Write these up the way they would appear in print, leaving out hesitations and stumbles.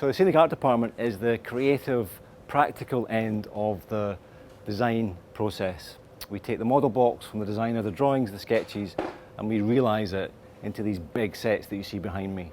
So the Scenic Art department is the creative, practical end of the design process. We take the model box from the designer, the drawings, the sketches, and we realise it into these big sets that you see behind me.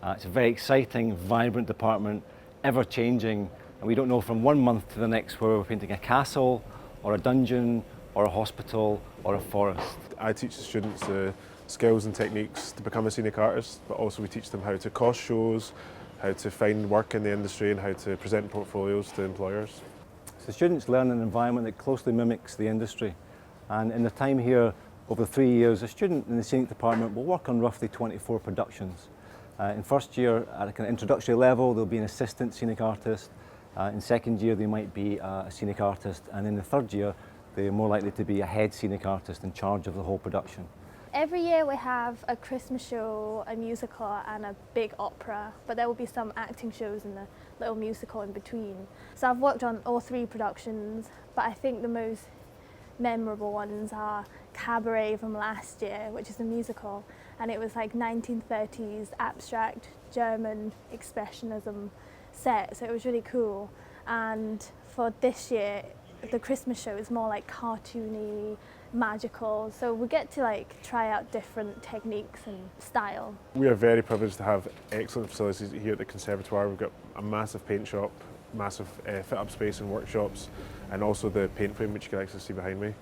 It's a very exciting, vibrant department, ever changing, and we don't know from one month to the next whether we're painting a castle, or a dungeon, or a hospital, or a forest. I teach the students the skills and techniques to become a scenic artist, but also we teach them how to cost shows, how to find work in the industry, and how to present portfolios to employers. So students learn an environment that closely mimics the industry, and in the time here, over 3 years, a student in the scenic department will work on roughly 24 productions. In first year, at a kind of introductory level, they'll be an assistant scenic artist. In second year, they might be a scenic artist, and in the third year, they're more likely to be a head scenic artist in charge of the whole production. Every year we have a Christmas show, a musical and a big opera, but there will be some acting shows and a little musical in between. So I've worked on all 3 productions, but I think the most memorable ones are Cabaret from last year, which is a musical, and it was like 1930s abstract German expressionism set, so it was really cool. And for this year, the Christmas show is more like cartoony, magical, so we get to like try out different techniques and style. We are very privileged to have excellent facilities here at the Conservatoire. We've got a massive paint shop, massive fit-up space and workshops, and also the paint frame, which you can actually see behind me.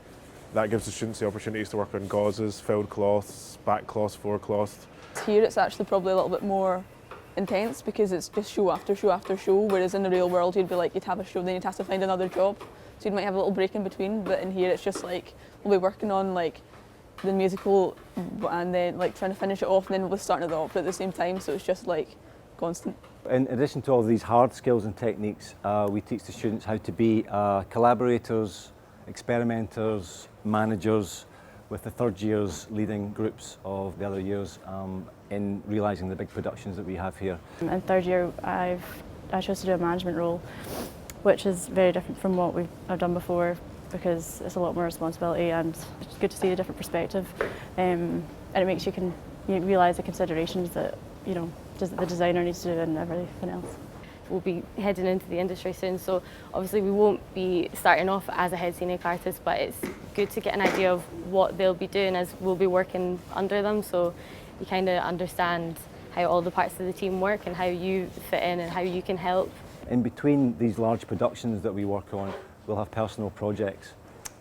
That gives the students the opportunities to work on gauzes, filled cloths, back cloths, floor cloths. Here it's actually probably a little bit more intense because it's just show after show after show, whereas in the real world you'd be like, you'd have a show, then you'd have to find another job. So you might have a little break in between, but in here it's just like, we'll be working on like the musical and then like trying to finish it off, and then we'll be starting the opera at the same time, so it's just like constant. In addition to all these hard skills and techniques, we teach the students how to be collaborators, experimenters, managers, with the third years leading groups of the other years in realising the big productions that we have here. In third year I chose to do a management role, which is very different from what I've done before, because it's a lot more responsibility and it's good to see a different perspective, and it makes you realise the considerations that the designer needs to do and everything else. We'll be heading into the industry soon, so obviously we won't be starting off as a head scenic artist, but it's good to get an idea of what they'll be doing as we'll be working under them, so you kind of understand how all the parts of the team work and how you fit in and how you can help. In between these large productions that we work on, we'll have personal projects,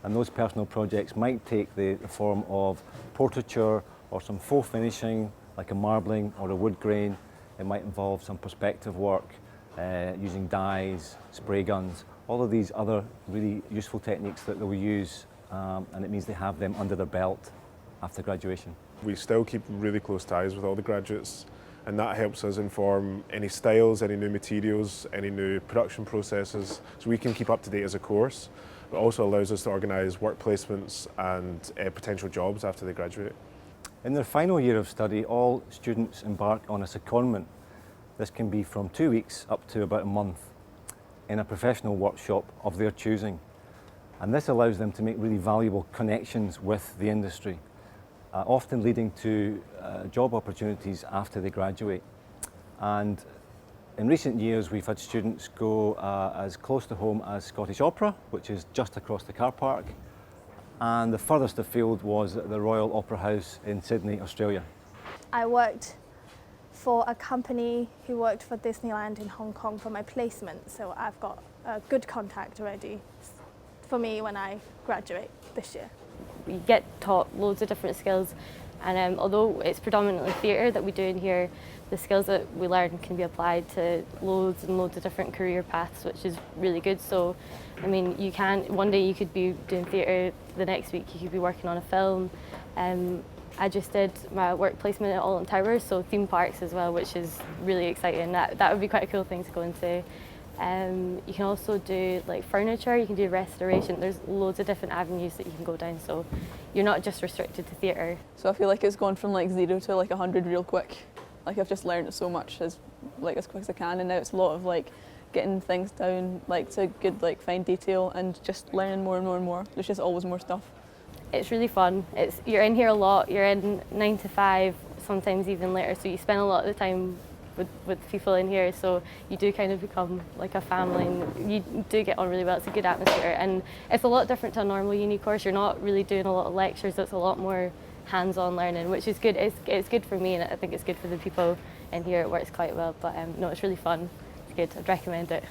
and those personal projects might take the form of portraiture or some faux finishing like a marbling or a wood grain. It might involve some perspective work using dyes, spray guns, all of these other really useful techniques that they'll use, and it means they have them under their belt after graduation. We still keep really close ties with all the graduates, and that helps us inform any styles, any new materials, any new production processes, so we can keep up to date as a course, but also allows us to organise work placements and potential jobs after they graduate. In their final year of study, all students embark on a secondment. This can be from 2 weeks up to about a month in a professional workshop of their choosing. And this allows them to make really valuable connections with the industry, often leading to job opportunities after they graduate. And in recent years, we've had students go as close to home as Scottish Opera, which is just across the car park, and the furthest afield was at the Royal Opera House in Sydney, Australia. I worked for a company who worked for Disneyland in Hong Kong for my placement, so I've got a good contact already for me when I graduate this year. We get taught loads of different skills, and although it's predominantly theatre that we do in here, the skills that we learn can be applied to loads and loads of different career paths, which is really good. So, I mean, one day you could be doing theatre, the next week you could be working on a film. I just did my work placement at Alton Towers, so theme parks as well, which is really exciting. That would be quite a cool thing to go into. You can also do like furniture, you can do restoration. There's loads of different avenues that you can go down, so you're not just restricted to theatre. So I feel like it's gone from like 0 to like 100 real quick. Like I've just learned so much as quick as I can, and now it's a lot of like getting things down like to good like fine detail and just learning more and more and more. There's just always more stuff. It's really fun. You're in here a lot, you're in 9 to 5, sometimes even later, so you spend a lot of the time with people in here, so you do kind of become like a family, and you do get on really well. It's a good atmosphere, and it's a lot different to a normal uni course. You're not really doing a lot of lectures. It's a lot more hands-on learning, which is good. It's good for me, and I think it's good for the people in here. It works quite well, but no, it's really fun. It's good. I'd recommend it.